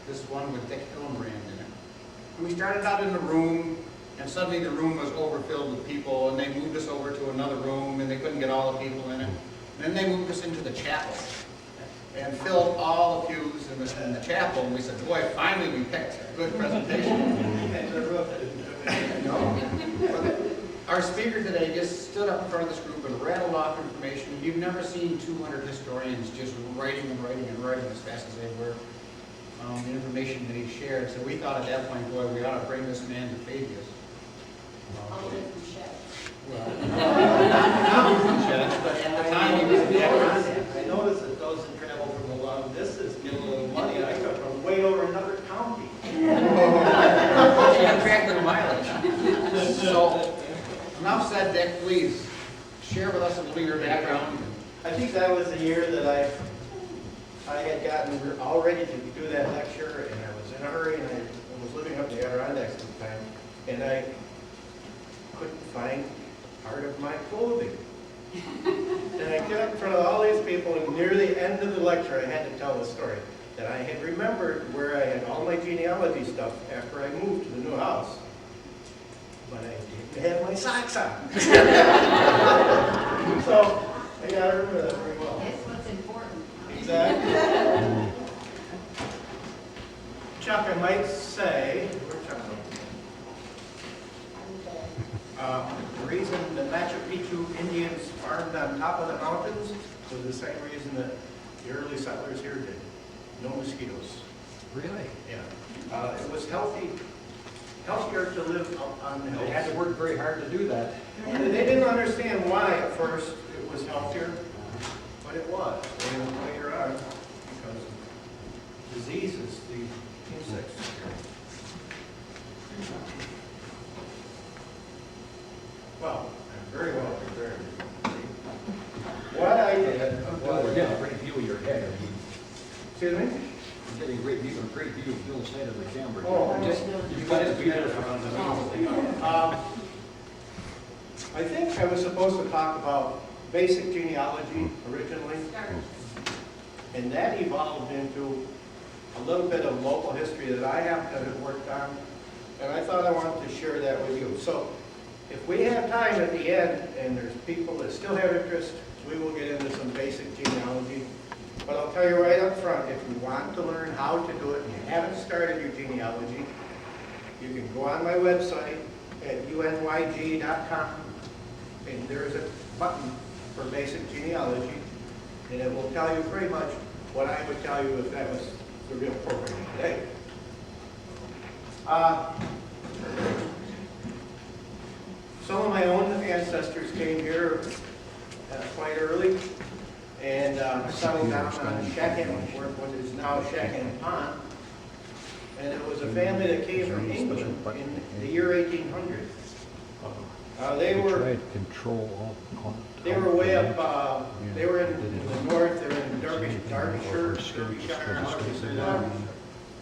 this one with Dick Hillenbrand in it. And we started out in the room, and suddenly the room was overfilled with people, and they moved us over to another room, and they couldn't get all the people in it. And then they moved us into the chapel, and filled all the pews in the chapel, and we said, boy, finally we picked a good presentation. Our speaker today just stood up in front of this group and rattled off information. You've never seen 200 historians just writing and writing and writing as fast as they were. The information that he shared. So we thought at that point, boy, we ought to bring this man to Fabius. I'll live from Shed. Now he's in Shed, but at the time he was in Adirondack. I noticed that those that travel from a long distance get a little money. I come from way over another county. You got practical mileage. So, enough said, Dick. Please share with us a little of your background. I think that was the year that I had gotten all ready to do that lecture, and I was in a hurry, and I was living up in the Adirondacks at the time, and I couldn't find part of my clothing. And I got up in front of all these people, and near the end of the lecture, I had to tell the story that I had remembered where I had all my genealogy stuff after I moved to the new house. But I didn't have my socks on. So I got to remember that very well. That's what's important. Exactly. Chuck, I might say, where's Chuck? The reason the Machu Picchu Indians farmed on top of the mountains was the same reason that the early settlers here did. No mosquitoes. Really? Yeah. It was healthier to live up on the hills. They had to work very hard to do that. And they didn't understand why at first it was healthier, but it was. And later on, because of diseases, the insects. Well, I'm very well prepared. What I did Well, we're getting a was, great view of your head. excuse me? We're getting a great view of Bill's head of the camera. Oh, You've got to be there. I think I was supposed to talk about basic genealogy originally, and that evolved into a little bit of local history that I happen to have worked on, and I thought I wanted to share that with you. So if we have time at the end, and there's people that still have interest, we will get into some basic genealogy. But I'll tell you right up front, if you want to learn how to do it and you haven't started your genealogy, you can go on my website at unyg.com, and there's a button for basic genealogy, and it will tell you pretty much what I would tell you if that was the real program today. Some of my own ancestors came here quite early and settled down on Sheckham, what is now Sheckham Pond. And it was a family that came from England in the year 1800. They were way up, they were in the north, they were in Derbyshire, how do you say that?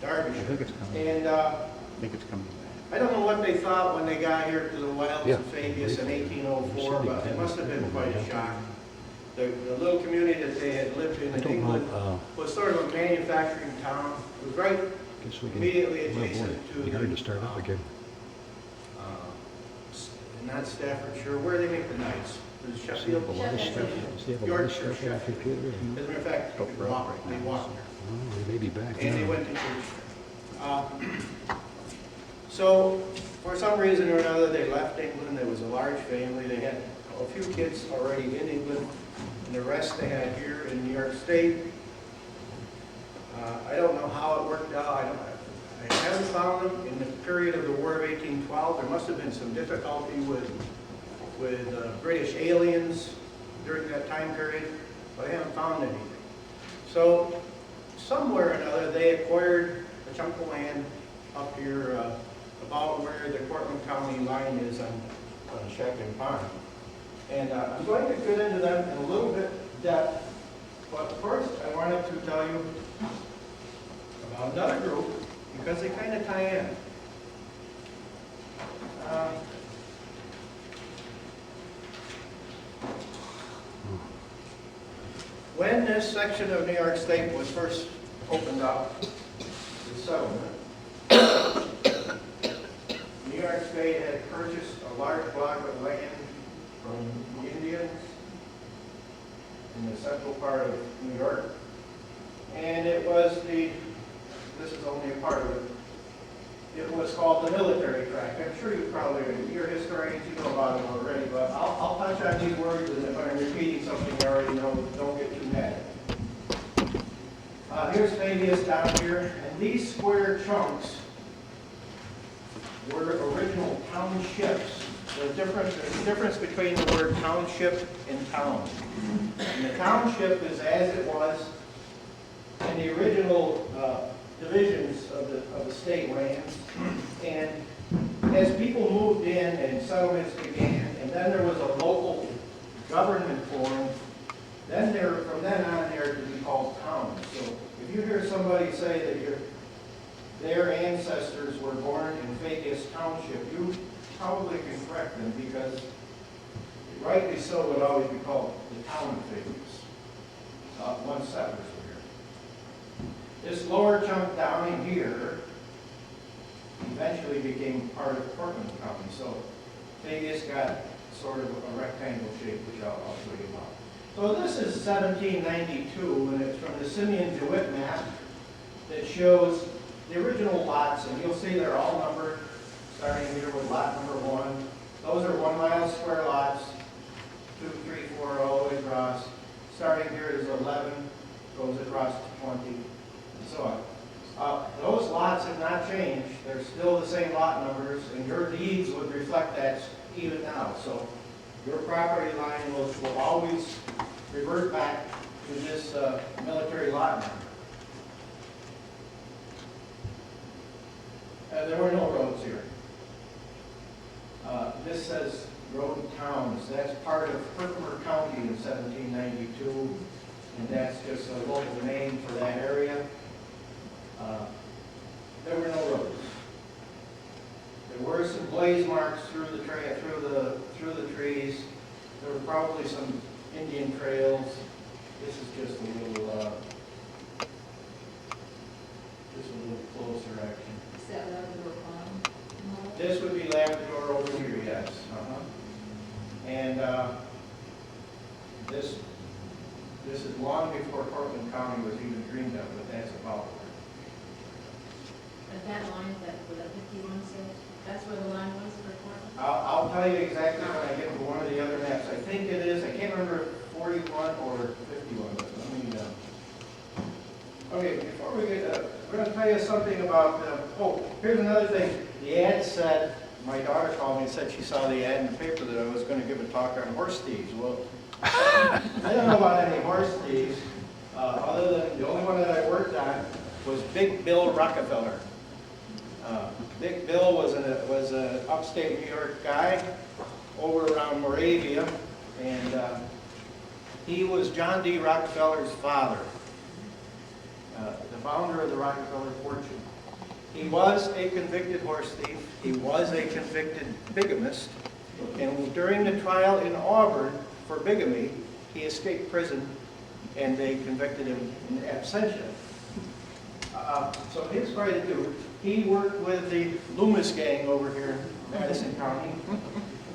Derbyshire. And I don't know what they thought when they got here to the wilds of Fabius in 1804, but it must have been quite a shock. The little community that they had lived in England was sort of a manufacturing town. It was right immediately adjacent to the, not Staffordshire, where they make the knights. Sheffield, Yorkshire, Sheffield. As a matter of fact, they walked there. They may be back. And they went to church. So, for some reason or another, they left England. There was a large family. They had a few kids already in England, and the rest they had here in New York State. I don't know how it worked out. I haven't found them in the period of the War of 1812. There must have been some difficulty with British aliens during that time period, but I haven't found anything. So, somewhere or another, they acquired a chunk of land up here about where the Cortland County line is on Sheckham Pond. And I'm going to get into that in a little bit depth, but first I wanted to tell you about another group, because they kind of tie in. When this section of New York State was first opened up, this settlement, New York State had purchased a large block of land from the Indians in the central part of New York. And it was this is only a part of it, it was called the military tract. I'm sure you probably, you're historians, you know about it already, but I'll touch on these words, and if I'm repeating something you already know, don't get too mad. Here's Fabius down here, and these square chunks were original townships. There's a difference between the word township and town. And the township is as it was in the original divisions of the state lands. And as people moved in and settlements began, and then there was a local government formed, then from then on there to be called towns. So if you hear somebody say that their ancestors were born in Fabius Township, you probably can correct them, because rightly so would always be called the town of Fabius. Once settlers were here. This lower chunk down in here eventually became part of Portland County. So Fabius got sort of a rectangle shape, which I'll show you about. So this is 1792, and it's from the Simeon DeWitt map that shows the original lots, and you'll see they're all numbered, starting here with lot number 1. Those are 1 mile square lots, 2, 3, 4, all the way across. Starting here is 11, goes across to 20, and so on. Those lots have not changed. They're still the same lot numbers, and your deeds would reflect that even now. So your property line will always revert back to this military lot number. There were no roads here. This says road towns. That's part of Herkimer County in 1792, and that's just a local name for that area. There were no roads. There were some blaze marks through the trees. There were probably some Indian trails. This is just a little closer action. Is that Labrador Pond? This would be Labrador over here, yes. And this is long before Portland County was even dreamed of, but that's about where. At that line, where that 51 says, that's where the line was for Portland? I'll tell you exactly when I get to one of the other maps. I think it is, I can't remember if 41 or 51, but let me, okay, before we get, we're going to tell you something about, here's another thing. The ad said, my daughter called me and said she saw the ad in the paper that I was going to give a talk on horse thieves. Well, I don't know about any horse thieves, other than the only one that I worked on was Big Bill Rockefeller. Big Bill was an upstate New York guy over around Moravia, and he was John D. Rockefeller's father, the founder of the Rockefeller fortune. He was a convicted horse thief. He was a convicted bigamist, and during the trial in Auburn for bigamy, he escaped prison, and they convicted him in absentia. So here's quite a dude. He worked with the Loomis gang over here in Madison County.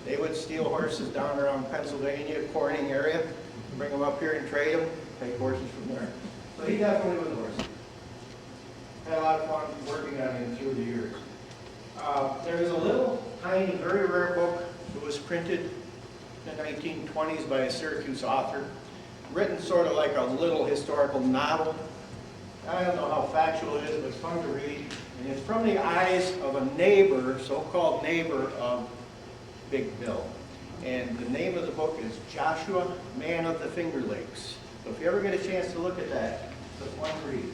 They would steal horses down around Pennsylvania, Corning area, bring them up here and trade them, take horses from there. So he definitely was a horse thief. Had a lot of fun working on him through the years. There's a little tiny, very rare book that was printed in the 1920s by a Syracuse author, written sort of like a little historical novel. I don't know how factual it is, but it's fun to read. And it's from the eyes of a neighbor, so-called neighbor of Big Bill. And the name of the book is Joshua, Man of the Finger Lakes. So if you ever get a chance to look at that, it's a fun read.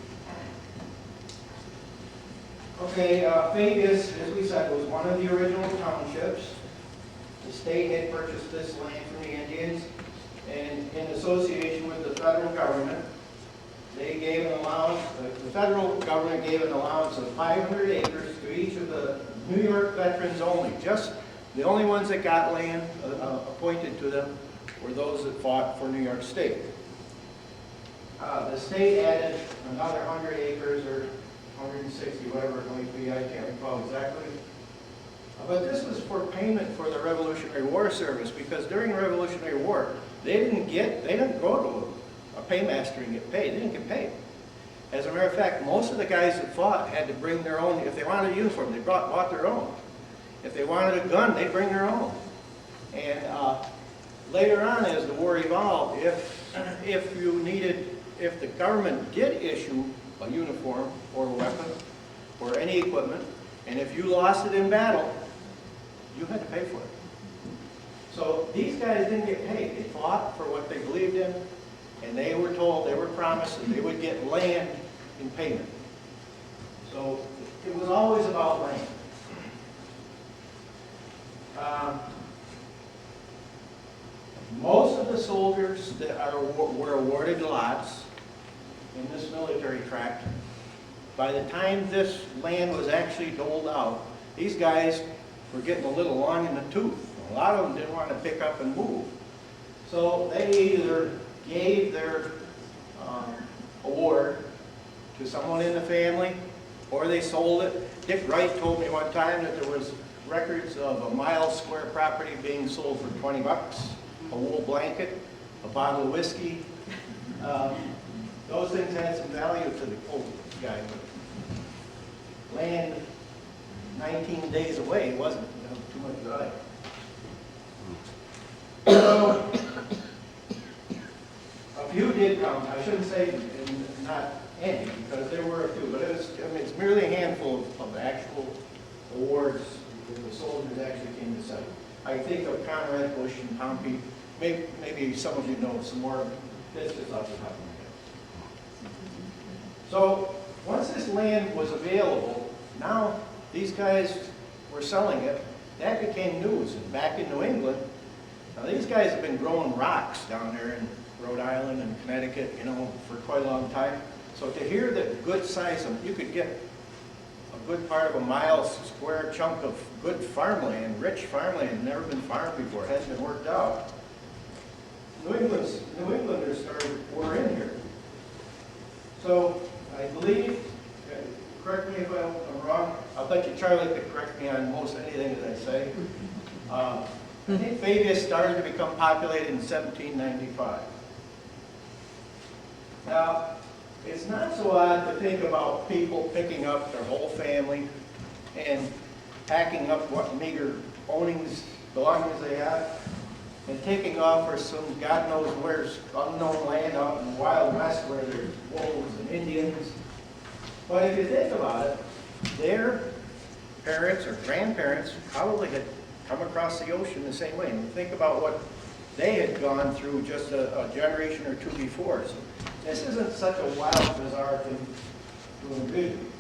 Okay, Fabius, as we said, was one of the original townships. The state had purchased this land from the Indians, and in association with the federal government, they gave an allowance, the federal government gave an allowance of 500 acres to each of the New York veterans only. Just the only ones that got land appointed to them were those that fought for New York State. The state added another 100 acres or 160, whatever it might be, I can't recall exactly. But this was for payment for the Revolutionary War service, because during the Revolutionary War, they didn't go to a paymaster and get paid. They didn't get paid. As a matter of fact, most of the guys that fought had to bring their own. If they wanted a uniform, they bought their own. If they wanted a gun, they'd bring their own. And later on, as the war evolved, if the government did issue a uniform or a weapon or any equipment, and if you lost it in battle, you had to pay for it. So these guys didn't get paid. They fought for what they believed in, and they were told, they were promised that they would get land in payment. So it was always about land. Most of the soldiers that were awarded lots in this military tract, by the time this land was actually doled out, these guys were getting a little long in the tooth. A lot of them didn't want to pick up and move. So they either gave their award to someone in the family, or they sold it. Dick Wright told me one time that there was records of a mile square property being sold for 20 bucks, a wool blanket, a bottle of whiskey. Those things had some value to the old guy. But land 19 days away wasn't too much value. So, a few did come. I shouldn't say not any, because there were a few, but it's merely a handful of actual awards that the soldiers actually came to site. I think of Conrad Bush and Tom Pete. Maybe some of you know some more. That's just off the top of my head. So once this land was available, now these guys were selling it. That became news. And back in New England, now these guys have been growing rocks down there in Rhode Island and Connecticut, for quite a long time. So to hear that good size, you could get a good part of a mile square chunk of good farmland, rich farmland, never been farmed before, hasn't been worked out. New Englanders were in here. So I believe, correct me if I'm wrong, I'll bet you Charlie could correct me on most anything that I say. I think Fabius started to become populated in 1795. Now, it's not so odd to think about people picking up their whole family and packing up what meager belongings they have, and taking off for some God knows where's unknown land out in the Wild West where there's wolves and Indians. But if you think about it, their parents or grandparents probably had come across the ocean the same way. And think about what they had gone through just a generation or two before. So this isn't such a wild, bizarre thing to envision.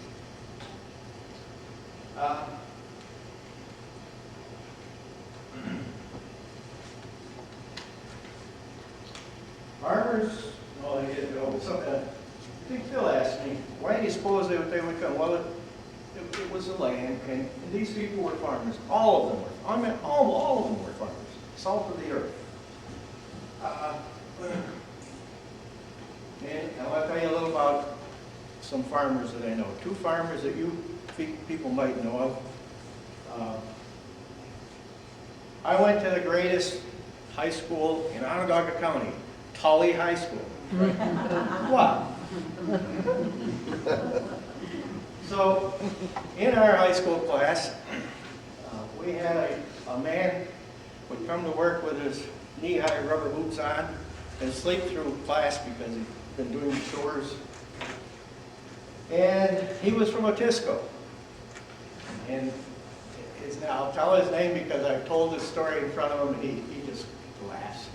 Farmers, well, they didn't know. I think Phil asked me, why do you suppose they would come? Well, it was the land, and these people were farmers. All of them were. All of them were farmers. Salt of the earth. And I want to tell you a little about some farmers that I know. Two farmers that you people might know of. I went to the greatest high school in Onondaga County, Tully High School. What? So, in our high school class, we had a man would come to work with his knee-high rubber boots on and sleep through class because he'd been doing chores. And he was from Otisco. And I'll tell his name because I've told this story in front of him and he just laughs.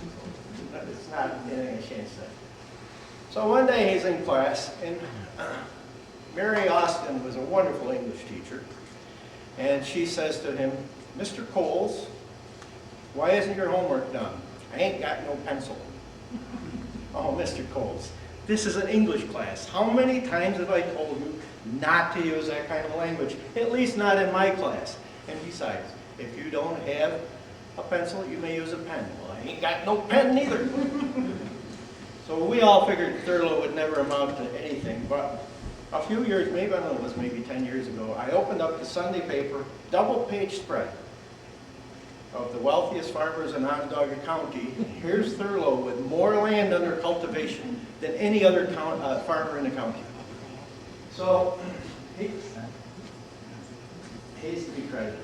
It's not anything I shan't say. So one day he's in class, and Mary Austin was a wonderful English teacher, and she says to him, Mr. Coles, why isn't your homework done? I ain't got no pencil. Oh, Mr. Coles, this is an English class. How many times have I told you not to use that kind of language? At least not in my class. And besides, if you don't have a pencil, you may use a pen. Well, I ain't got no pen neither. So we all figured Thurlow would never amount to anything, but a few years, maybe, I don't know, it was maybe 10 years ago, I opened up the Sunday paper, double-page spread of the wealthiest farmers in Onondaga County. Here's Thurlow with more land under cultivation than any other farmer in the county. So, he's to be credited.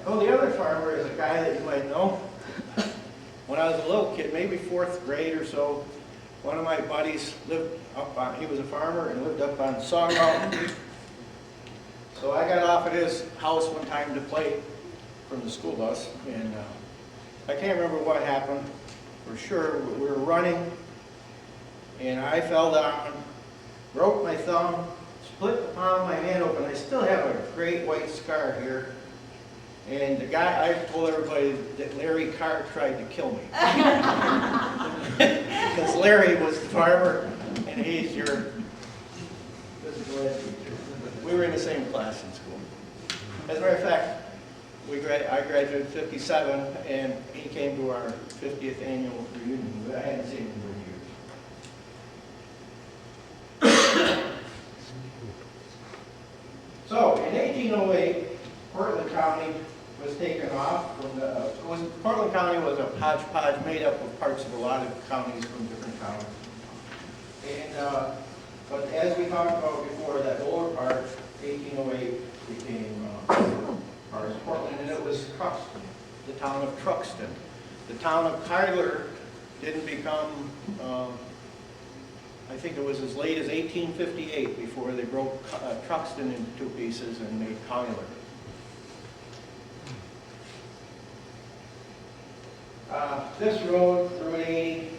Oh, the other farmer is a guy that you might know. When I was a little kid, maybe 4th grade or so, one of my buddies lived up on, he was a farmer and lived up on Song Mountain. So I got off at his house one time to play from the school bus, and I can't remember what happened. For sure, we were running, and I fell down, broke my thumb, split the palm of my hand open. I still have a great white scar here. And the guy, I told everybody that Larry Carr tried to kill me. Because Larry was the farmer, and he's your physical ed teacher. We were in the same class in school. As a matter of fact, I graduated in '57, and he came to our 50th annual reunion. I hadn't seen him for years. So, in 1808, Portland County was taken off from Portland County was a hodgepodge made up of parts of a lot of counties from different towns. And, but as we talked about before, that lower part, 1808, became part of Portland, and it was Truxton, the town of Truxton. The town of Tyler didn't become, I think it was as late as 1858 before they broke Truxton into 2 pieces and made Tyler. This road, Route 80,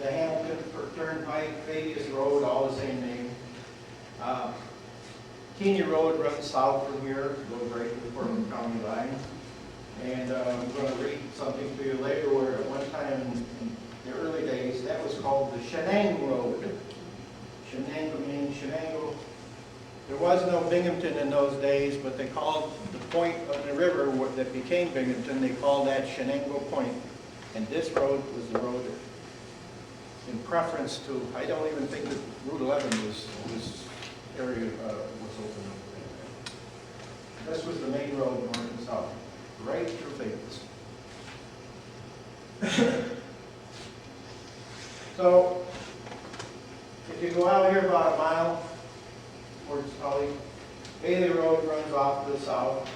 the Hamilton Turnpike, Fabius Road, all the same name. Keeney Road runs south from here, goes right to the Portland County line. And I'm going to read something to you later where at one time in the early days, that was called the Shenango Road. Shenango meaning Shenango. There was no Binghamton in those days, but they called the point on the river that became Binghamton, they called that Shenango Point. And this road was the road in preference to, I don't even think that Route 11 was area was open up. This was the main road north and south, right through Fabius. So, if you go out here about a mile towards Tully, Bailey Road runs off to the south.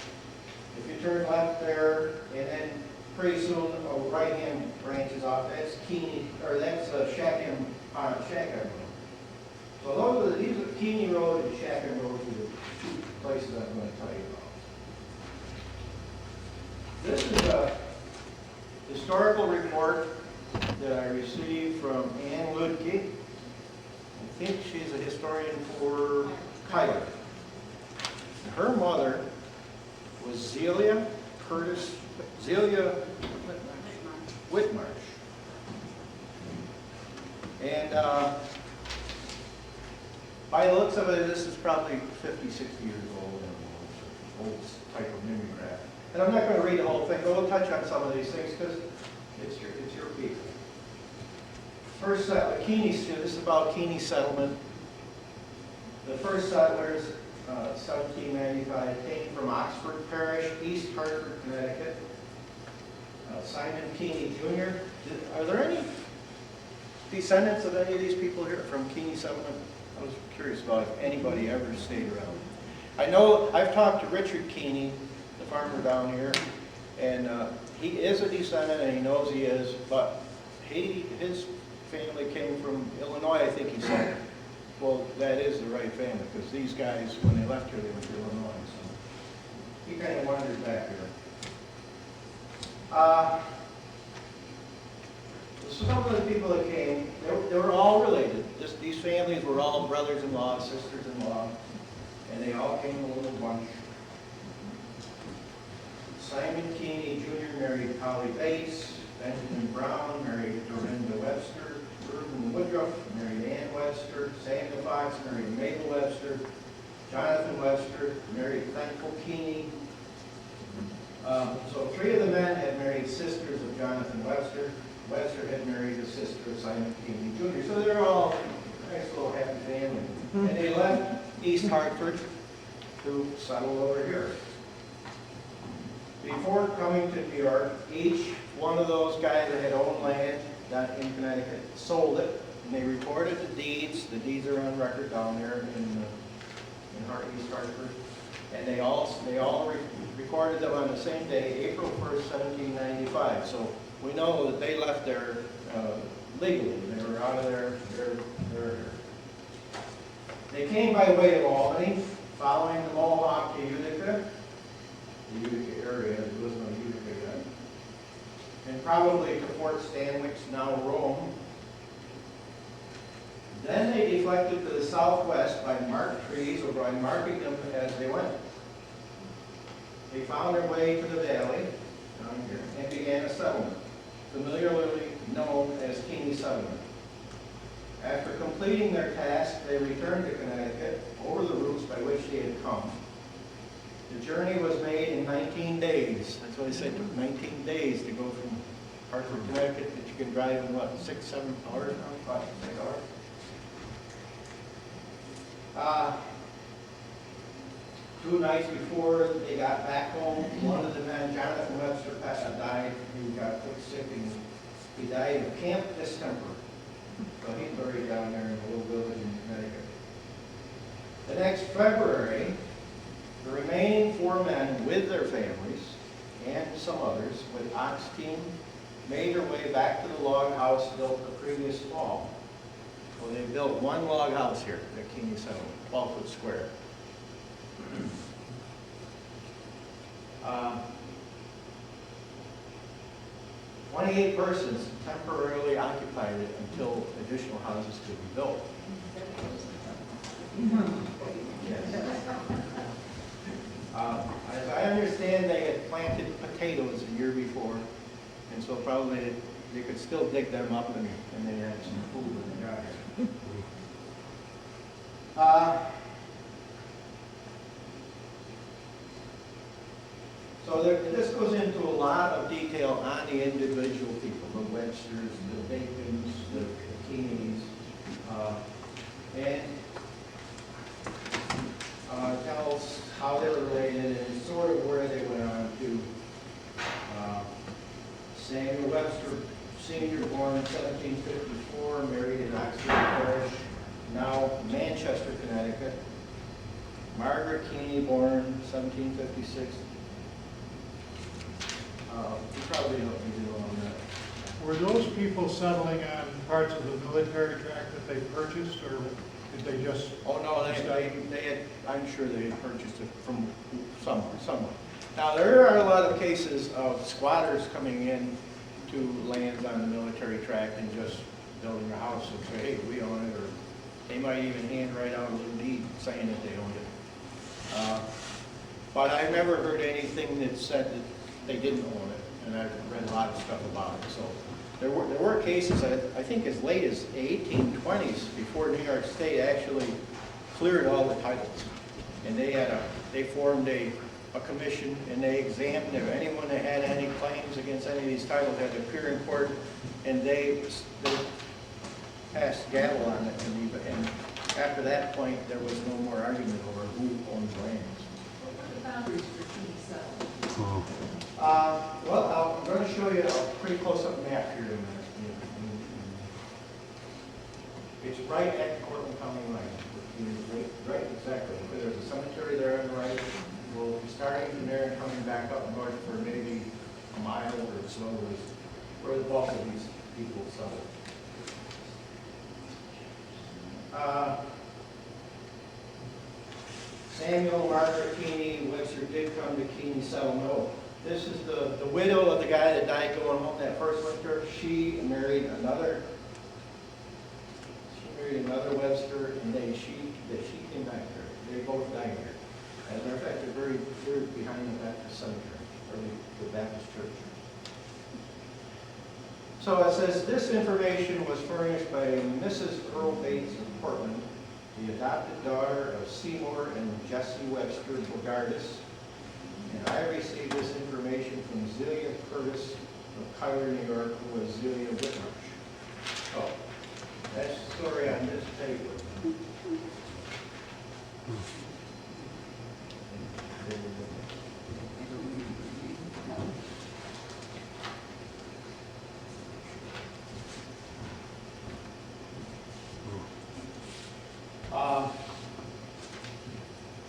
If you turn left there, and then pretty soon a right-hand branches off, that's Keeney, or that's Shackham Road. So these are Keeney Road and Shackham Road are the 2 places I'm going to tell you about. This is a historical report that I received from Ann Ludke. I think she's a historian for Tyler. Her mother was Zelia Whitmarsh. And by the looks of it, this is probably 50, 60 years old, and old type of mimeograph. And I'm not going to read the whole thing, but we'll touch on some of these things because it's your people. First settler, Keeney, this is about Keeney settlement. The first settlers, 1795, came from Oxford Parish, East Hartford, Connecticut. Simon Keeney Jr. Are there any descendants of any of these people here from Keeney settlement? I was curious about if anybody ever stayed around. I know I've talked to Richard Keeney, the farmer down here, and he is a descendant and he knows he is, but his family came from Illinois, I think he said. Well, that is the right family, because these guys, when they left here, they went to Illinois. So he kind of wandered back here. Some of the people that came, they were all related. These families were all brothers-in-law, sisters-in-law, and they all came in a little bunch. Simon Keeney Jr. married Polly Bates. Benjamin Brown married Dorinda Webster. Reuben Woodruff married Ann Webster. Samuel Fox married Mabel Webster. Jonathan Webster married Thankful Keeney. So 3 of the men had married sisters of Jonathan Webster. Webster had married a sister of Simon Keeney Jr. So they're all a nice little happy family. And they left East Hartford to settle over here. Before coming to New York, each one of those guys that had owned land in Connecticut sold it, and they recorded the deeds. The deeds are on record down there in East Hartford. And they all recorded them on the same day, April 1st, 1795. So we know that they left there legally. They were out of their They came by way of Albany, following the Mohawk to Utica, the Utica area. There was no Utica then. And probably to Fort Stanwix, now Rome. Then they deflected to the southwest by marked trees or by marking them as they went. They found their way to the valley down here and began a settlement, familiarly known as Keeney Settlement. After completing their task, they returned to Connecticut over the routes by which they had come. The journey was made in 19 days. That's what I said, it took 19 days to go from Hartford, Connecticut, that you can drive in, what, 6, 7 hours now? 5, 6 hours? 2 nights before they got back home, one of the men, Jonathan Webster, died. He got sick and he died of camp distemper. So he's buried down there in a little village in Connecticut. The next February, the remaining 4 men with their families and some others with ox team made their way back to the log house built the previous fall. So they built one log house here at Keeney Settlement, 12-foot square. 28 persons temporarily occupied it until additional houses could be built. Yes. As I understand, they had planted potatoes the year before, and so probably they could still dig them up and they had some food when they got here. So this goes into a lot of detail on the individual people, the Websters, the Bacons, the Keeneys, and tells how they were related and sort of where they went on to. Samuel Webster Sr., born in 1754, married in Oxford Parish, now Manchester, Connecticut. Margaret Keeney, born 1756. You probably don't need to know on that. Were those people settling on parts of the military tract that they purchased, or did they just? Oh, no, they had, I'm sure they had purchased it from somewhere. Now, there are a lot of cases of squatters coming in to lands on the military tract and just building a house and say, hey, we own it, or they might even handwrite out a little deed saying that they owned it. But I've never heard anything that said that they didn't own it, and I've read a lot of stuff about it. So there were cases, I think as late as the 1820s, before New York State actually cleared all the titles. And they formed a commission, and they examined if anyone that had any claims against any of these titles had to appear in court, and they passed gavel on it. And after that point, there was no more argument over who owned lands. What are the boundaries for Keeney Settlement? Well, I'm going to show you a pretty close-up map here in a minute. It's right at the Cortland County line. Right, exactly. There's a cemetery there on the right. We'll be starting from there and coming back up north for maybe a mile or so is where the bulk of these people settled. Samuel, Margaret Keeney, Webster did come to Keeney Settlement. This is the widow of the guy that died going home that first winter. She married another Webster, and she came back here. They both died here. As a matter of fact, they're very behind the Baptist cemetery, or the Baptist church. So it says, this information was furnished by Mrs. Earl Bates of Portland, the adopted daughter of Seymour and Jesse Webster Bogardus. And I received this information from Zelia Curtis of Cuyler, New York, who was Zelia Whitmarsh. So, that's the story on this paper. A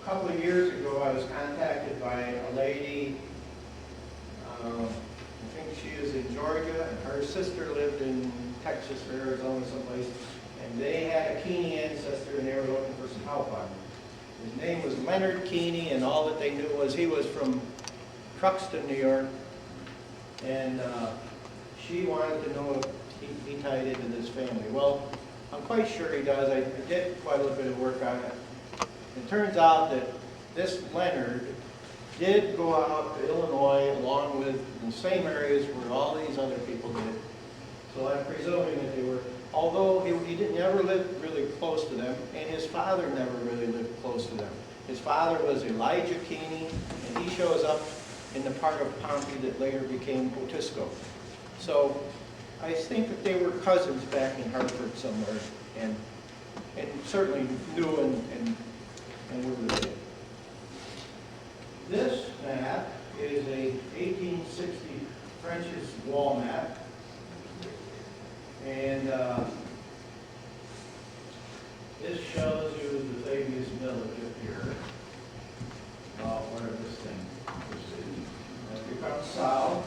couple of years ago, I was contacted by a lady, I think she is in Georgia, and her sister lived in Texas or Arizona someplace, and they had a Keeney ancestor, and they were looking for some help on him. His name was Leonard Keeney, and all that they knew was he was from Truxton, New York, and she wanted to know if he tied into this family. Well, I'm quite sure he does. I did quite a little bit of work on it. It turns out that this Leonard did go out to Illinois along with the same areas where all these other people did. So I'm presuming that they were, although he didn't ever live really close to them, and his father never really lived close to them. His father was Elijah Keeney, and he shows up in the part of Pompey that later became Otisco. So I think that they were cousins back in Hartford somewhere, and certainly knew and were related. This map is a 1860 French's wall map, and this shows you the Fabius village up here. Where this thing is. As we come south,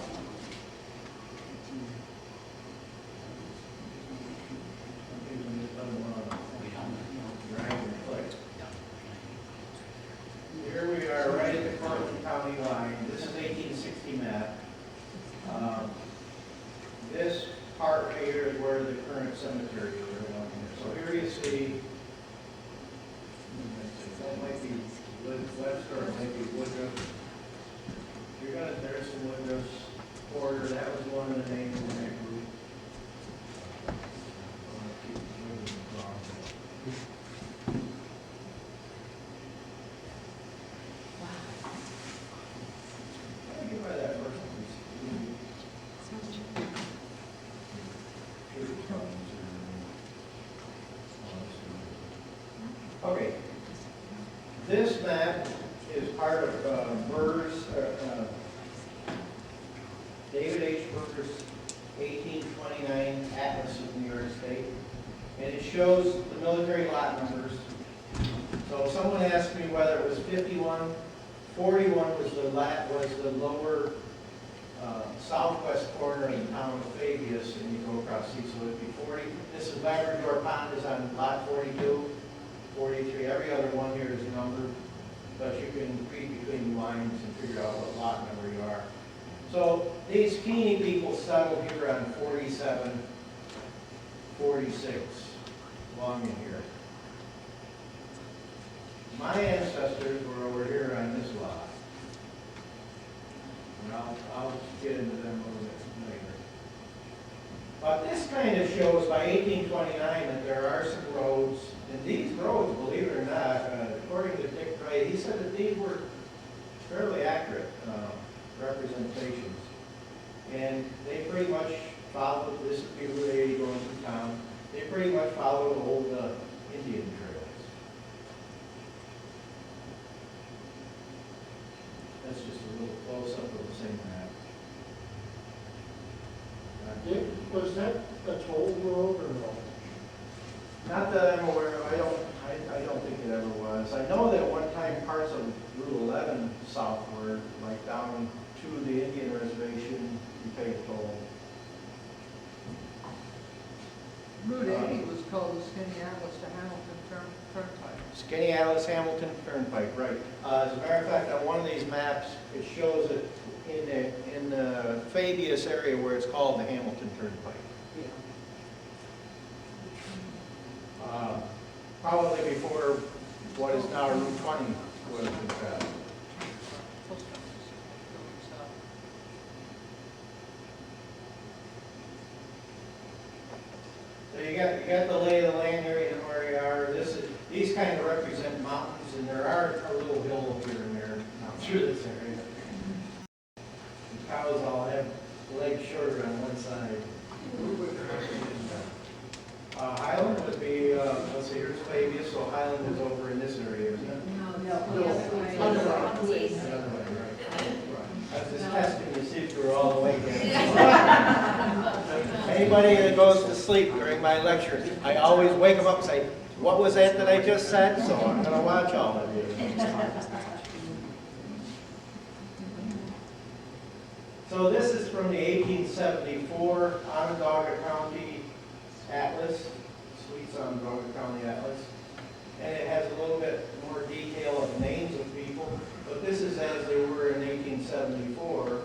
here we are right at the Cortland County line. This is 1860 map. This part right here is where the current cemetery is right along here. So here you see, that might be Webster, or it might be Woodruff. There's some Woodruff's Porter. That was one of the names in that group. Okay, this map is part of Burr's, David H. Burr's 1829 Atlas of New York State, and it shows the military lot numbers. So if someone asked me whether it was 51, 41 was the lower southwest corner of the town of Fabius, and you go across, see, so it'd be 40. This is Labrador Pond is on lot 42. 43, every other one here is numbered, but you can read between the lines and figure out what lot number you are. So these Keeney people settled here on 47, 46, along in here. My ancestors were over here on this lot. And I'll get into them a little bit later. But this kind of shows by 1829 that there are some roads. And these roads, believe it or not, according to Dick Hillenbrand, he said that these were fairly accurate representations. And they pretty much followed, this would be Route 80 going through town, they pretty much followed old Indian trails. That's just a little close-up of the same map. Was that a toll road or no? Not that I'm aware of. I don't think it ever was. I know that at one time parts of Route 11 southward, like down to the Indian reservation, you paid a toll. Route 80 was called the Skinny Atlas to Hamilton Turnpike. Skinny Atlas Hamilton Turnpike, right. As a matter of fact, on one of these maps, it shows it in the Fabius area where it's called the Hamilton Turnpike. Probably before what is now Route 20 was in fact. So you got the lay of the land area and where you are. These kind of represent mountains, and there are a little hill here and there through this area. The cows all have legs shorter on one side. Highland would be, let's see, here's Fabius, so Highland is over in this area, isn't it? anybody that goes to sleep during my lecture, I always wake them up and say, what was that I just said? So I'm going to watch all of you. So this is from the 1874 Onondaga County Atlas, Sweets Onondaga County Atlas. And it has a little bit more detail of names of people, but this is as they were in 1874.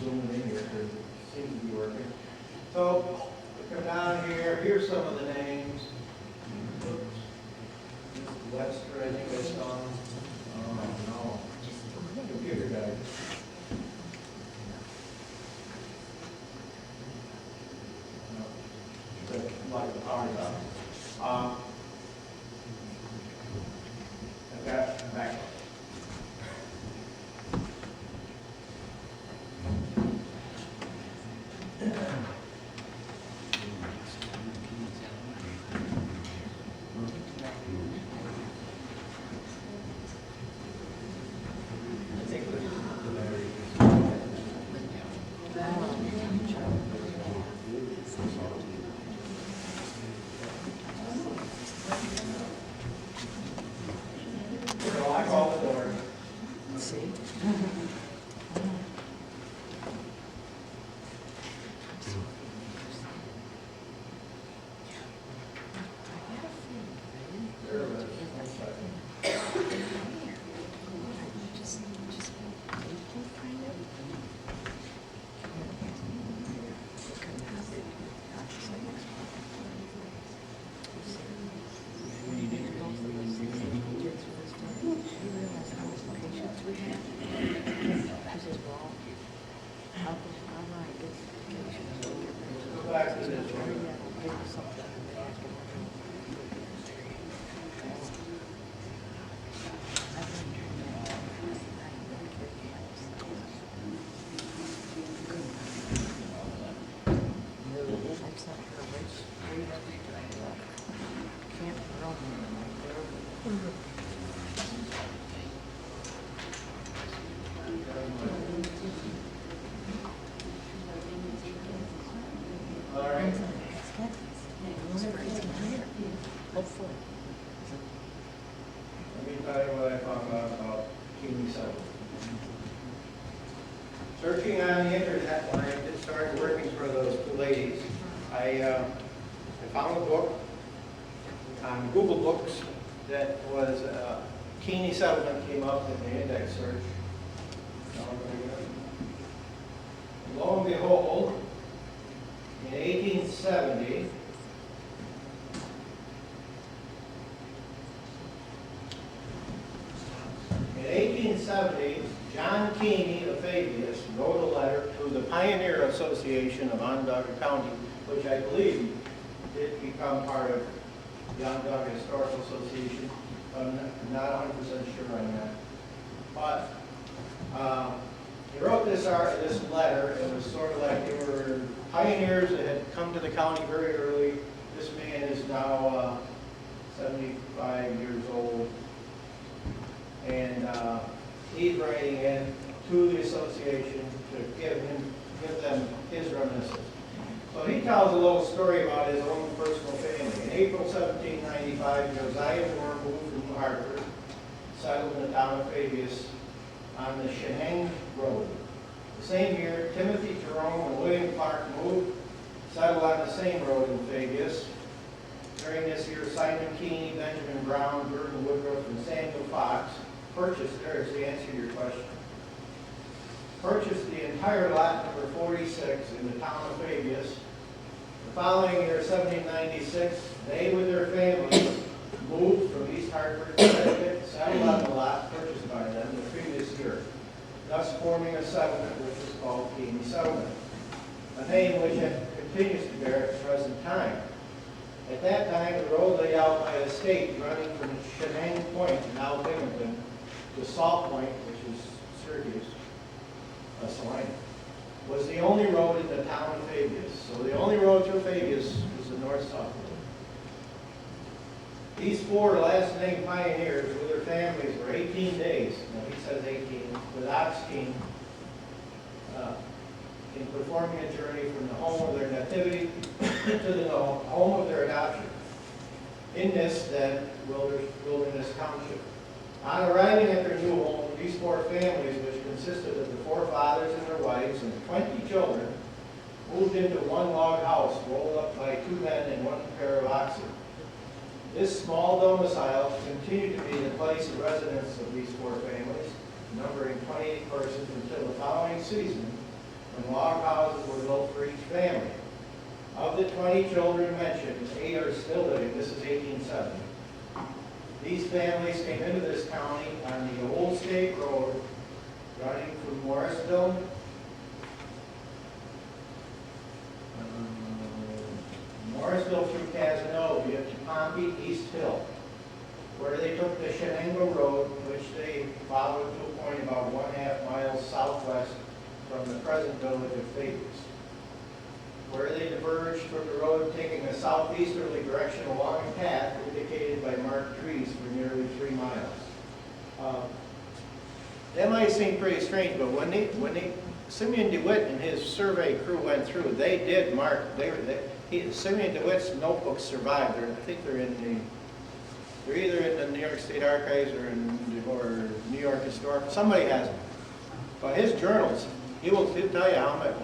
Zoom in here, because it seems to be working. So, come down here, here's some of the names. Oops. Webster, I think I saw him. Oh, no. Computer guy. No. Like the power stuff. I've got back. Let me tell you what I found out about Keeney Settlement. Searching on the internet when I started working for those two ladies, I found a book on Google Books that was Keeney Settlement came up in the index search. Lo and behold, in 1870, John Keeney of Fabius wrote a letter to the Pioneer Association of Onondaga County, which I believe did become part of the Onondaga Historical Association. I'm not 100% sure on that. But he wrote this letter. It was sort of like they were pioneers that had come to the county very early. This man is now 75 years old. And he's writing in to the association to give them his reminiscence. So he tells a little story about his own personal family. In April 1795, Josiah Moore moved from New Hartford, settled in the town of Fabius on the Shenang Road. The same year, Timothy Jerome and William Clark moved, settled on the same road in Fabius. During this year, Simon Keeney, Benjamin Brown, Burton Woodruff, and Samuel Fox purchased, there's the answer to your question, purchased the entire lot number 46 in the town of Fabius. The following year, 1796, they with their families moved from East Hartford, Connecticut, settled on the lot purchased by them the previous year, thus forming a settlement which is called Keeney Settlement, a name which it continues to bear at the present time. At that time, the road laid out by the state running from Shenang Point, now Binghamton, to Salt Point, which is Syracuse, Salina, was the only road in the town of Fabius. So the only road through Fabius was the north-south road. These four last-named pioneers with their families were 18 days, now he says 18, with ox team, in performing a journey from the home of their nativity to the home of their adoption in this then wilderness township. On arriving at their new home, these 4 families, which consisted of the 4 fathers and their wives and 20 children, moved into one log house rolled up by 2 men and 1 pair of oxen. This small domicile continued to be the place of residence of these 4 families, numbering 28 persons until the following season, when log houses were built for each family. Of the 20 children mentioned, 8 are still living. This is 1870. These families came into this county on the Old State Road running from Morrisville, through Casanova to Pompey, East Hill, where they took the Shenango Road, which they followed to a point about 1/2 miles southwest from the present village of Fabius, where they diverged from the road taking a southeasterly direction along a path indicated by marked trees for nearly 3 miles. That might seem pretty strange, but when Simeon DeWitt and his survey crew went through, they did mark. Simeon DeWitt's notebooks survived. I think they're either in the New York State Archives or New York Historical. Somebody has them. But his journals, he'll tell you how much,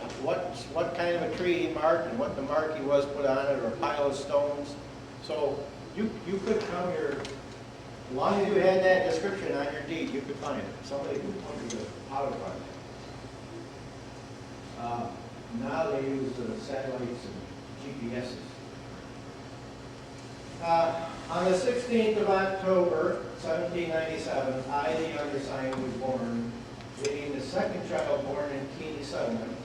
what kind of a tree he marked and what the mark he was put on it, or a pile of stones. So you could come here, as long as you had that description on your deed, you could find it. Somebody could point you how to find it. Now they use satellites and GPSs. On the 16th of October, 1797, I, the undersigned, was born, being the 2nd child born in Keeney Settlement,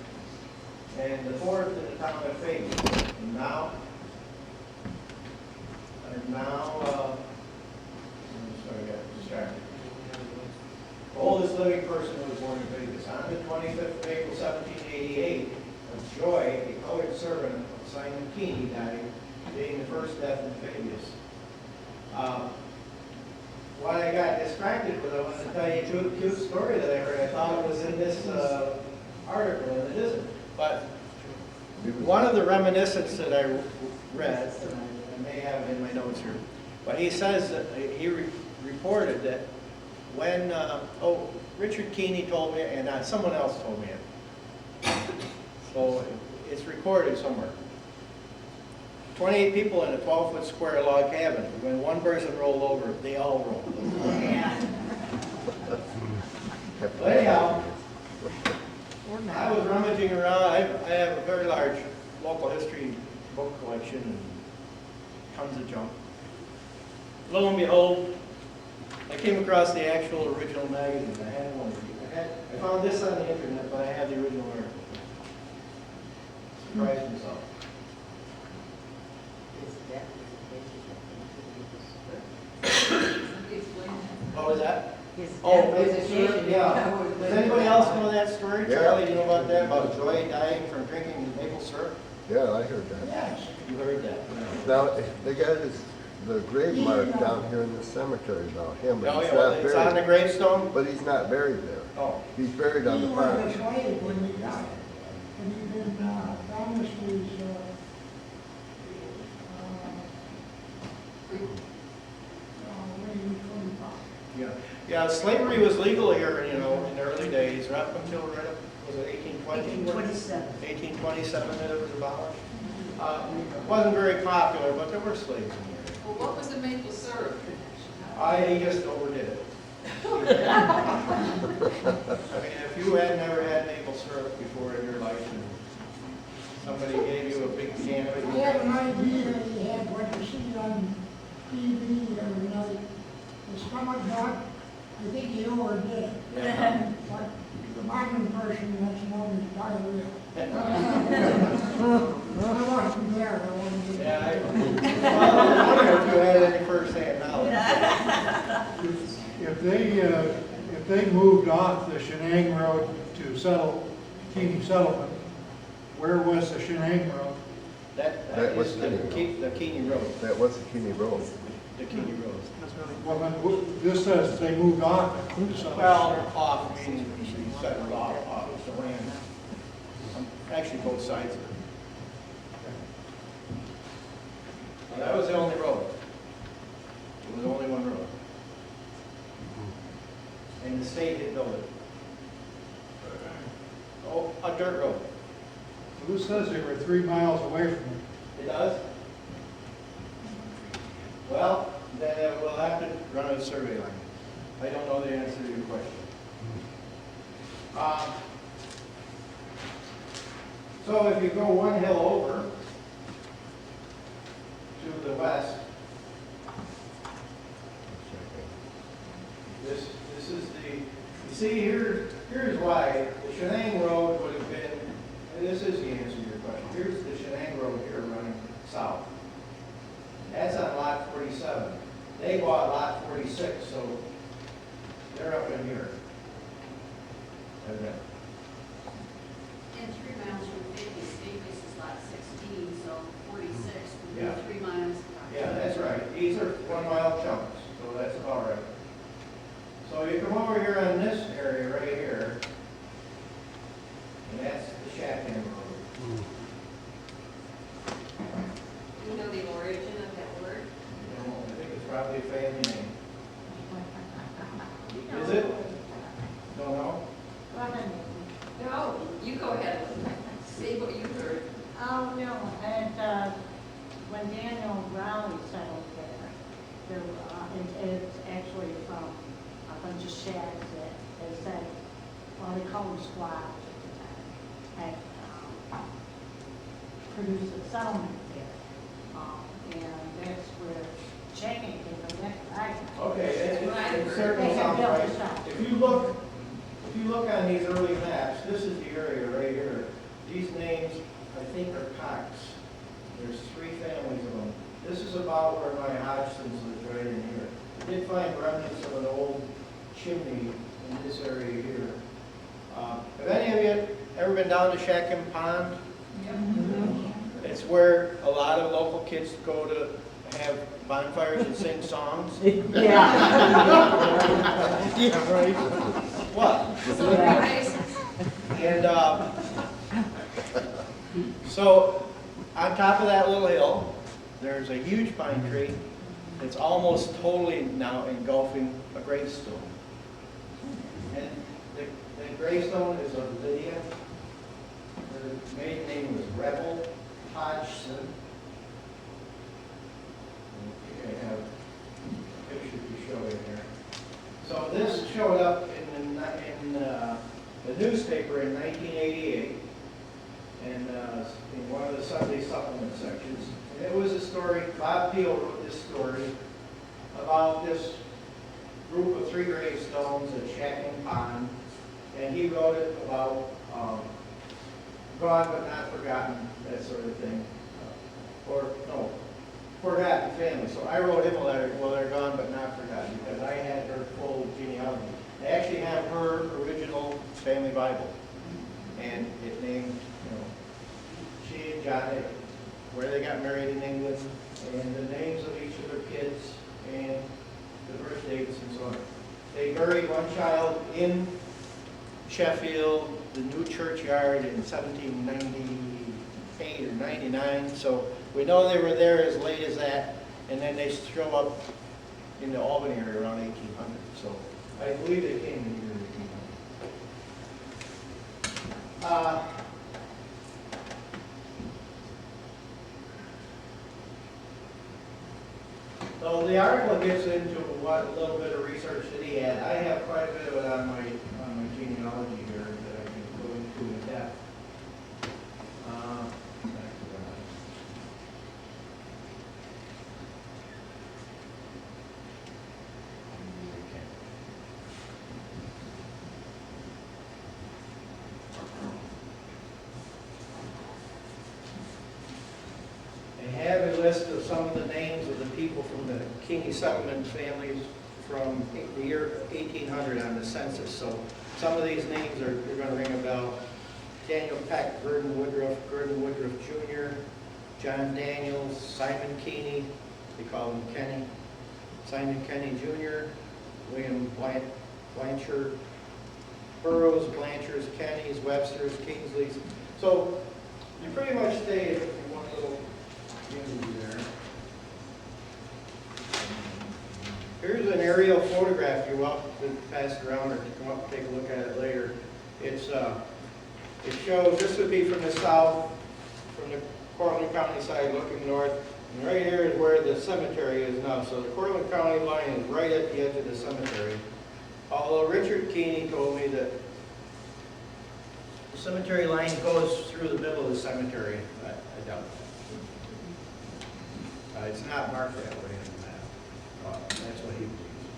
and the 4th in the town of Fabius. And now, sorry, I got distracted. Oldest living person who was born in Fabius. On the 25th of April, 1788, of Joy, a colored servant of Simon Keeney, died, being the first death in Fabius. What I got distracted with, I want to tell you a cute story that I heard. I thought it was in this article, and it isn't. But one of the reminiscences that I read, and I may have it in my notes here, but he says that he reported that when, Richard Keeney told me, and someone else told me it. So it's recorded somewhere. 28 people in a 12-foot square log cabin. When one person rolled over, they all rolled. But anyhow, I was rummaging around. I have a very large local history book collection and tons of junk. Lo and behold, I came across the actual original magazine. I had one. I found this on the internet, but I have the original article. Surprised myself. What was that? Yeah. Does anybody else know that story? Yeah. Charlie, you know about that? About Joy dying from drinking maple syrup? Yeah, I heard that. Yes. You heard that? Now, they got the grave mark down here in the cemetery about him, but Oh, he's yeah, well, not it's on the buried. gravestone? But he's not buried there. Oh. He's buried on the farm. He was a slave when he died, and he'd been promised his, Yeah. Yeah, slavery was legal here, in the early days, right up until, was it 1820? 1827 that it was abolished. It wasn't very popular, but there were slaves in here. Well, what was the maple syrup connection? He just overdid it. I mean, if you had never had maple syrup before in your life, and somebody gave you a big can of it, I have an idea that he had what you see on TV every night. The stomach bug, I think he overdid it. Yeah. But the modern person, that's known as diarrhea. I wasn't there, I wasn't there. Yeah, I wonder if you had any first-hand knowledge. If they moved off the Shenang Road to settle Keeney Settlement, where was the Shenang Road? That was is Keeney the Keeney Road. That was the Keeney Road. The Keeney Road. Well, then, this says they moved off it to settle. Well, off, meaning you said off the land. Actually, both sides of it. Well, that was the only road. It was only one road. And the state had built it. Oh, a dirt road. Who says they were 3 miles away from it? It does? Well, then we'll have to run a survey line. I don't know the answer to your question. So if you go one hill over to the west, this is the, you see here's why the Shenang Road would have been, and this is the answer to your question. Here's the Shenang Road here running south. That's on lot 47. They bought lot 46, so they're up in here. Okay. And 3 miles from Fabius is lot 16, so 46 would Yeah. be 3 miles. Yeah, that's right. These are 1 mile chunks, so that's about right. So you come over here on this area right here, and that's the Shackham Road. Do you know the origin of that word? You know, I think it's probably a family name. Is it? Don't know? No, you go ahead. Say what you heard. Oh, no, and when Daniel Rowley settled there it's actually from a bunch of shacks that they said, well, they called them squatters at the time, had produced a settlement there. And that's where Shacking came from, that's right. Okay, it certainly They had sounds built right. this up. If you look on these early maps, this is the area right here. These names, I think, are Cox. There's 3 families of them. This is about where my Hodgson's lives, right in here. I did find remnants of an old chimney in this area here. Have any of you ever been down to Shackham Pond? It's where a lot of local kids go to have bonfires and sing songs. Yeah. Yeah, right. What? So anyways, And so on top of that little hill, there's a huge pine tree that's almost totally now engulfing a gravestone. And the gravestone is of Lydia. Her maiden name was Rebel Hodgson. I have a picture to show you here. So this showed up in the newspaper in 1988, and in one of the Sunday supplement sections. And it was a story, Bob Peel wrote this story about this group of 3 gravestones at Shacking Pond, and he wrote it about gone but not forgotten, that sort of thing. Or, no, forgotten family. So I wrote him a letter, well, they're gone but not forgotten, because I had her full genealogy. I actually have her original family Bible, and it named, she and John, where they got married in England, and the names of each of their kids, and the birth dates and so on. They buried one child in Sheffield, the new churchyard, in 1798 or 99, so we know they were there as late as that, and then they show up in the Albany area around 1800, so I believe they came in the year 1800. So the article gets into what little bit of research that he had. I have quite a bit of it on my genealogy here that I can go into in depth. Back to that. They have a list of some of the names of the people from the Kingsley settlement families from the year 1800 on the census. So some of these names are going to ring a bell. Daniel Peck, Gordon Woodruff Jr., John Daniels, Simon Keeney, they call him Kenny, Simon Kenny Jr., William Blanchard, Burroughs, Blanchers, Kennys, Websters, Kingsleys. So you pretty much stay in one little unity there. Here's an aerial photograph. You're welcome to pass it around or to come up and take a look at it later. It's it shows, this would be from the south, from the Cortland County side looking north. And right here is where the cemetery is now. So the Cortland County line is right at the edge of the cemetery. Although Richard Keeney told me that the cemetery line goes through the middle of the cemetery. I doubt that. It's not marked that way in the map. That's what he believes.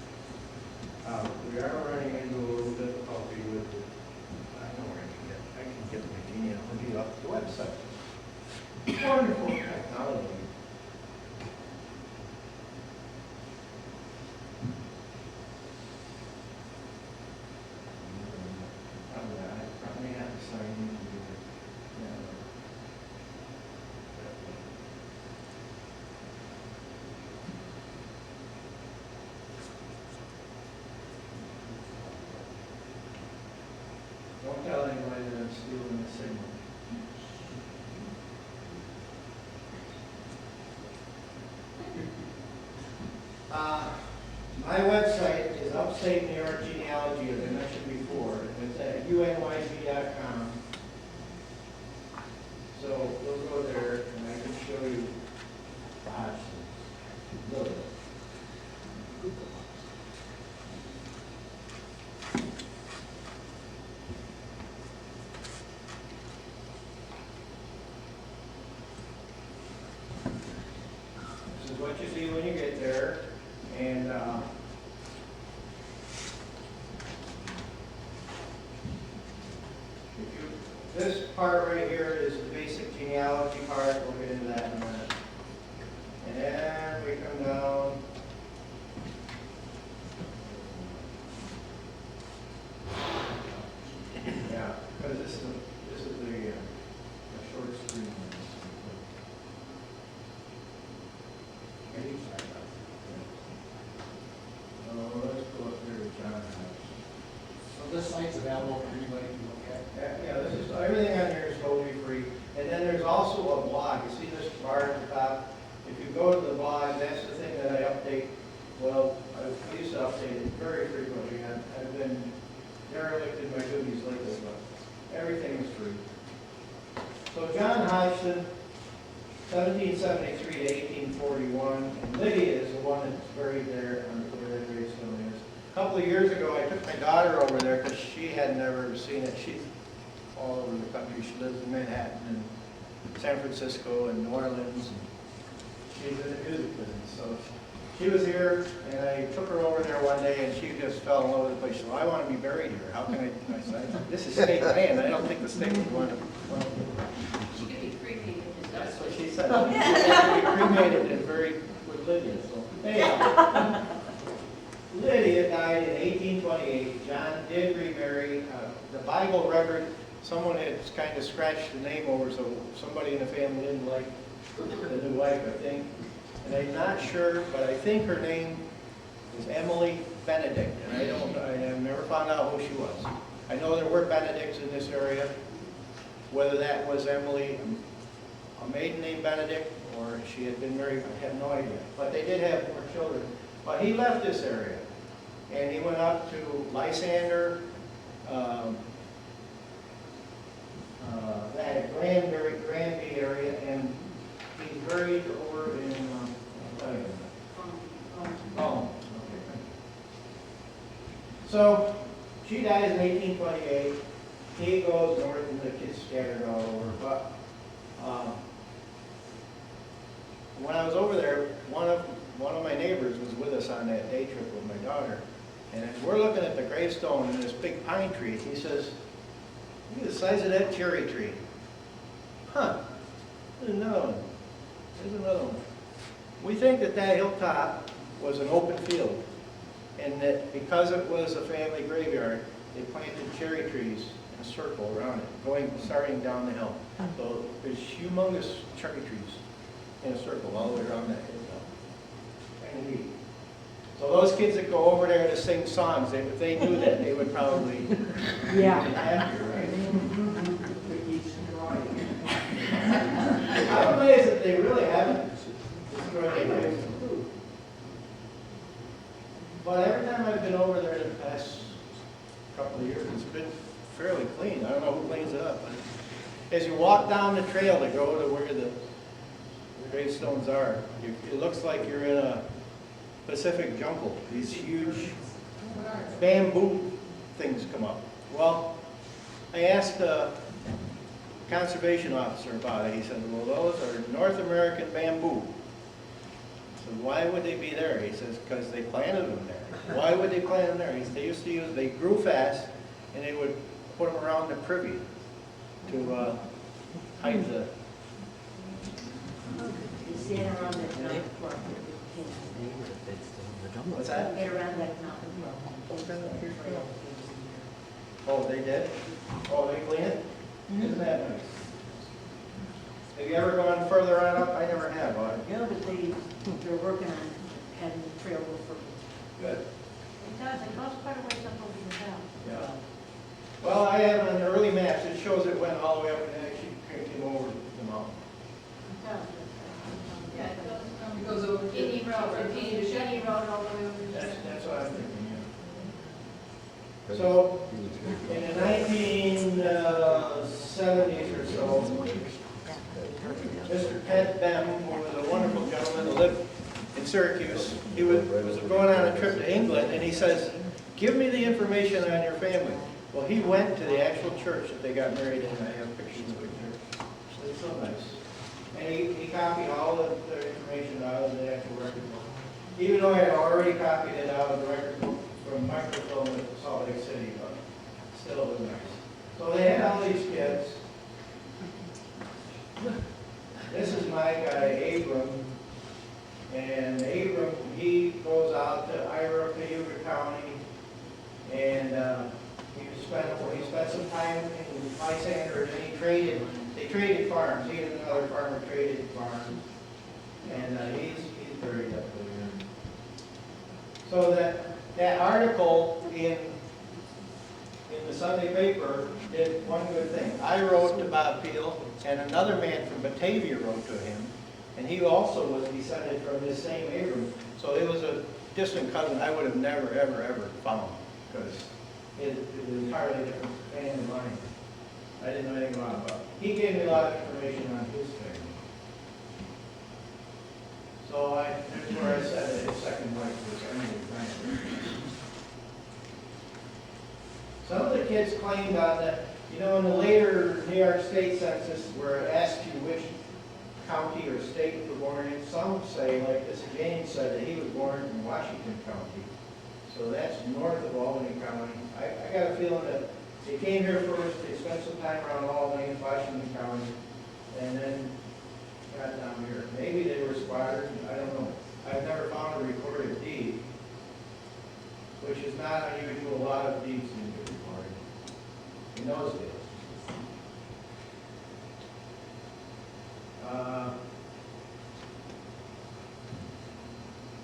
We are running into a little difficulty with, I know where I can get my genealogy off the website. Wonderful technology. I probably have to sign in here. Don't tell anybody that I'm stealing the signal. My website is Upstate New York Genealogy, as I mentioned before. It's at unyg.com. So we'll go there and I can show you lots of little. This is what you see when you get there. And this part right here is the basic genealogy part. We'll get into that in a minute. And then we come down. Yeah, because this is the short screen. Let's go up here to John House. So this site's available for anybody to look at? Yeah, this is, everything on here is totally free. And then there's also a blog. You see this bar at the top? If you go to the blog, that's the thing that I update. Well, I used to update it very frequently. I've been derelict in my duties lately, but everything is free. So John Hodgson, 1773 to 1841, and Lydia is the one that's buried there on where that gravestone is. A couple of years ago, I took my daughter over there because she had never seen it. She's all over the country. She lives in Manhattan and San Francisco and New Orleans. And she's in the music business. So she was here, and I took her over there one day, and she just fell in love with the place. So I want to be buried here. How can I said, this is state land. I don't think the state would want to. She could be cremated. That's what she said. She had to be cremated and buried with Lydia. So anyhow, Lydia died in 1828. John did remarry. The Bible record, someone had kind of scratched the name over, so somebody in the family didn't like the new wife, I think. And I'm not sure, but I think her name is Emily Benedict, and I have never found out who she was. I know there were Benedicts in this area. Whether that was Emily, a maiden name Benedict, or she had been married, I have no idea. But they did have more children. But he left this area, and he went up to Lysander, that Granby area, and he's buried over in, oh, okay. So she dies in 1828. He goes north, and the kids scattered all over. But when I was over there, one of my neighbors was with us on that day trip with my daughter, and as we're looking at the gravestone and this big pine tree, he says, "Look at the size of that cherry tree." Huh? There's another one. There's another one. We think that hilltop was an open field, and that because it was a family graveyard, they planted cherry trees in a circle around it, starting down the hill. So there's humongous cherry trees in a circle all the way around that hilltop. Kind of neat. So those kids that go over there to sing songs, if they knew that, they would probably be happier, right? amazed that they really haven't destroyed the grave. But every time I've been over there in the past couple of years, it's been fairly clean. I don't know who cleans it up, but as you walk down the trail to go to where the gravestones are, it looks like you're in a Pacific jungle. These huge bamboo things come up. Well, I asked a conservation officer about it. He said, well, those are North American bamboo. So why would they be there? He says, because they planted them there. Why would they plant them there? He said, they grew fast, and they would put them around the privy to hide the... You stand around that mountain club. What's that? Get around that mountain club. Oh, they did? Oh, they clean it? Isn't that nice? Have you ever gone further on up? I never have. No, but they're working on having the trail go further. Good. It does, it goes quite a ways up over the hill. Yeah. Well, I have on the early maps, it shows it went all the way up and actually came over the mountain. It does. Yeah, it goes from. It goes over to. Guinea Road, Guinea Road all the way over to. That's what I'm thinking, yeah. So, in the 1970s or so, Mr. Ted Bem, who was a wonderful gentleman who lived in Syracuse, he was going on a trip to England, and he says, give me the information on your family. Well, he went to the actual church that they got married in. I have pictures of the church. It's so nice. And he copied all of the information out of the actual record book. Even though I had already copied it out of the record book from microfilm at Salt Lake City, but still it was nice. So they had all these kids. This is my guy, Abram. And Abram, he goes out to Ira, Cayuga County, and he spent some time in Lysander, and they traded farms. He and another farmer traded farms, and he's buried up there. So that article in the Sunday paper did one good thing. I wrote to Bob Peel, and another man from Batavia wrote to him, and he also was descended from this same Abram. So it was a distant cousin I would have never, ever, ever found, because it was an entirely different family line. I didn't know anything about it. He gave me a lot of information on his family. So that's where I said that his second wife was Emily Grant. Some of the kids claimed on that, in the later New York State census, where it asked you which county or state you were born in, some say, like this James said, that he was born in Washington County. So that's north of Albany County. I got a feeling that they came here first, they spent some time around Albany, Washington County, and then got down here. Maybe they were squatters, I don't know. I've never found a recorded deed, which is not unusual. A lot of deeds need to be recorded in those days.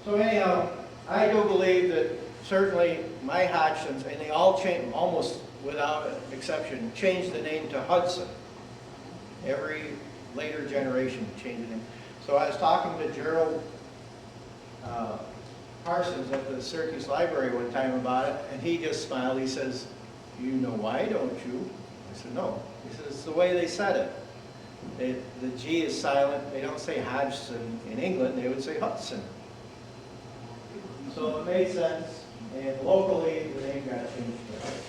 So anyhow, I do believe that certainly my Hodgsons, and they all changed, almost without exception, changed the name to Hudson. Every later generation changed the name. So I was talking to Gerald Parsons at the Syracuse Library one time about it, and he just smiled. He says, "You know why, don't you?" I said, "No." He says, "It's the way they said it. The G is silent. They don't say Hodgson in England. They would say Hudson." So it made sense, and locally the name got changed to Hudson.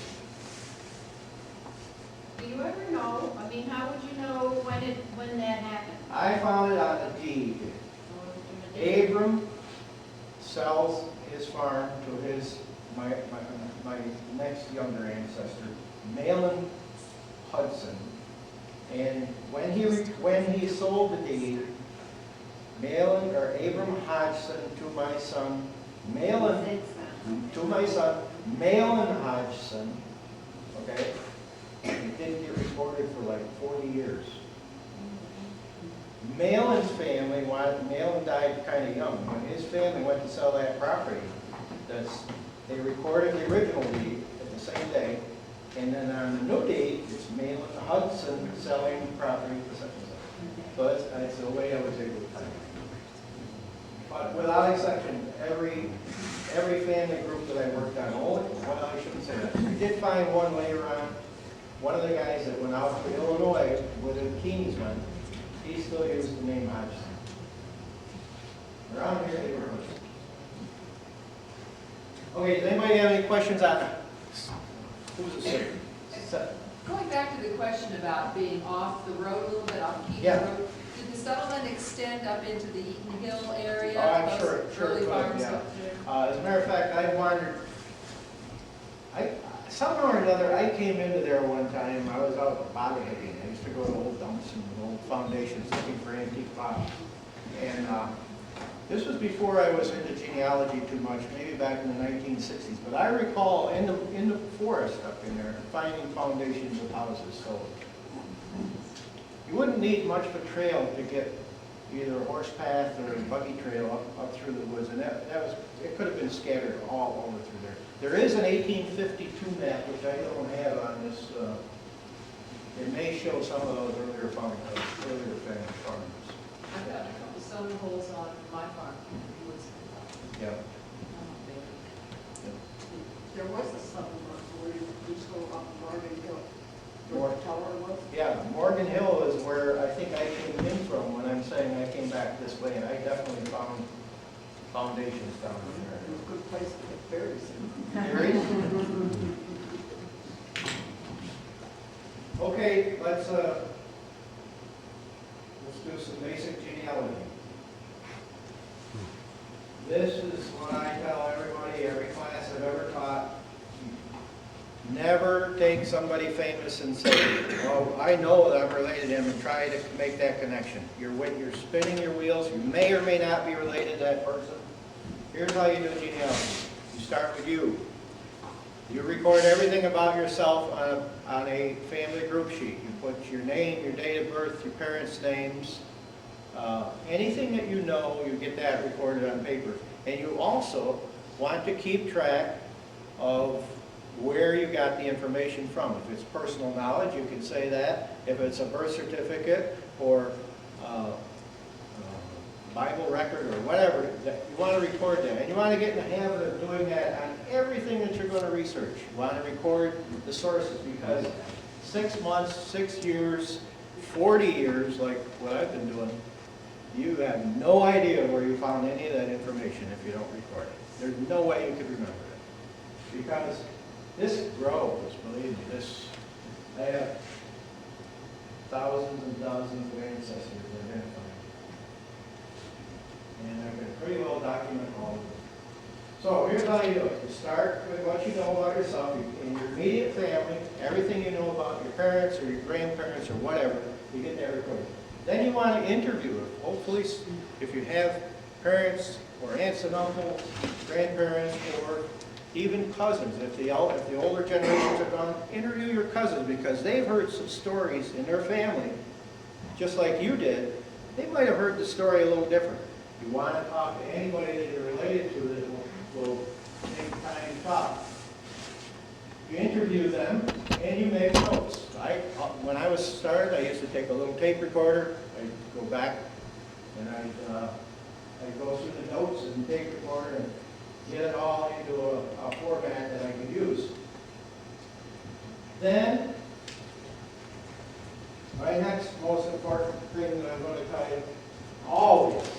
Do you ever know, how would you know when that happened? I found it on a deed. Abram sells his farm to my next younger ancestor, Malin Hudson, and when he sold the deed, Abram Hodgson to my son, Malin Hodgson, okay, it didn't get recorded for like 40 years. Malin's family, Malin died kind of young. When his family went to sell that property, they recorded the original deed at the same day, and then on the new deed, it's Malin Hudson selling the property at the same time. So that's the way I was able to find it. But without exception, every family group that I worked on, well, I shouldn't say that. We did find one later on. One of the guys that went out to Illinois where the Keeney's went, he still used the name Hodgson. Around here, they were. Okay, does anybody have any questions on that? Who's the second? Going back to the question about being off the road a little bit, off Keene Yeah. Road, did the settlement extend up into the Eaton Hill area? Oh, I'm Those sure early it would, farms yeah. up there? As a matter of fact, I wandered, somehow or another, I came into there one time. I was out bottom digging. I used to go to old dumps and old foundations looking for antique bottles. And this was before I was into genealogy too much, maybe back in the 1960s. But I recall in the forest up in there finding foundations of houses. So you wouldn't need much of a trail to get either a horse path or a buggy trail up through the woods, and it could have been scattered all over through there. There is an 1852 map, which I don't have on this. It may show some of those earlier family farms. I've got a couple summer holes on my farm. Yeah. There was a settlement where you just go up Morgan Hill. Mor- Where the tower was. Yeah, Morgan Hill is where I think I came in from when I'm saying I came back this way, and I definitely found foundations down there. It was a good place to get berries in. Okay, let's do some basic genealogy. This is what I tell everybody, every class I've ever taught. Never take somebody famous and say, "Oh, I know that I'm related to him," and try to make that connection. You're spinning your wheels. You may or may not be related to that person. Here's how you do genealogy. You start with you. You record everything about yourself on a family group sheet. You put your name, your date of birth, your parents' names, anything that you know, you get that recorded on paper. And you also want to keep track of where you got the information from. If it's personal knowledge, you can say that. If it's a birth certificate or Bible record or whatever, you want to record that. And you want to get in the habit of doing that on everything that you're going to research. You want to record the sources, because 6 months, 6 years, 40 years, like what I've been doing, you have no idea where you found any of that information if you don't record it. There's no way you could remember it. Because this grows, believe me, I have thousands and thousands of ancestors identified. And I can pretty well document all of them. So here's how you do it. You start with what you know about yourself, in your immediate family, everything you know about your parents or your grandparents or whatever, you get that recorded. Then you want to interview it. Hopefully, if you have parents or aunts and uncles, grandparents, or even cousins, if the older generations are gone, interview your cousins, because they've heard some stories in their family, just like you did. They might have heard the story a little different. You want to talk to anybody that you're related to that will take time to talk. You interview them and you make notes. When I was started, I used to take a little tape recorder. I'd go back and I'd go through the notes and tape recorder and get it all into a format that I could use. Then, my next most important thing that I'm going to tell you, always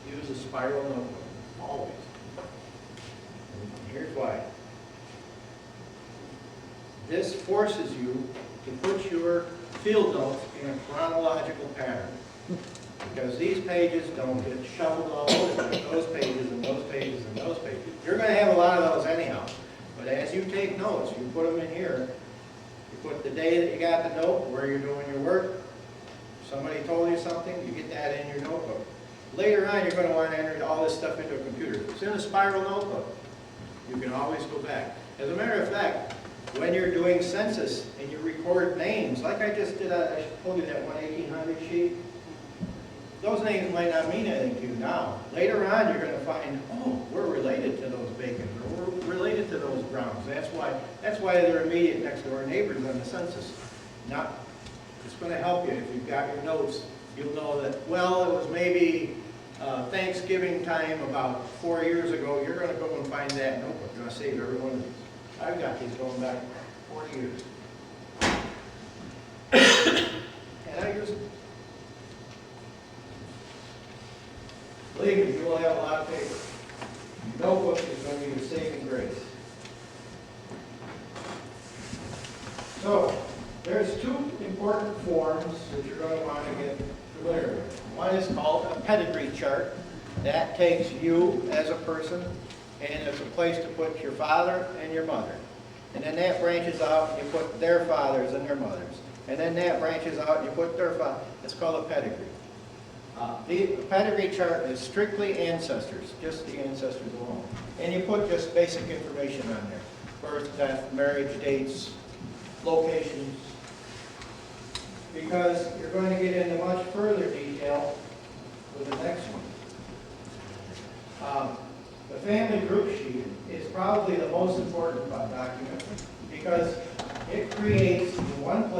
use a spiral notebook. Always. And here's why. This forces you to put your field notes in a chronological pattern. Because these pages don't get shuffled all over, like those pages and those pages and those pages. You're going to have a lot of those anyhow. But as you take notes, you put them in here. You put the day that you got the note, where you're doing your work. Somebody told you something, you get that in your notebook. Later on, you're going to want to enter all this stuff into a computer. It's in a spiral notebook. You can always go back. As a matter of fact, when you're doing census and you record names, like I just did, I told you that 1800 sheet, those names might not mean anything to you now. Later on, you're going to find, oh, we're related to those Bacons, or we're related to those Browns. That's why they're immediate next door neighbors on the census. Now, it's going to help you if you've got your notes you'll know that, well, it was maybe Thanksgiving time about 4 years ago. You're gonna go and find that notebook. You're gonna save every one of these. I've got these going back 40 years. And I use them. Believe me, you will have a lot of paper. Notebook is going to be your saving grace. So, there's two important forms that you're going to want to get familiar with. One is called a pedigree chart. That takes you as a person, and it's a place to put your father and your mother. And then that branches out, and you put their fathers and their mothers. And then that branches out, and you put their father. It's called a pedigree. The pedigree chart is strictly ancestors, just the ancestors alone. And you put just basic information on there. Birth, death, marriage dates, locations. Because you're going to get into much further detail with the next one. The family group sheet is probably the most important document because it creates in one place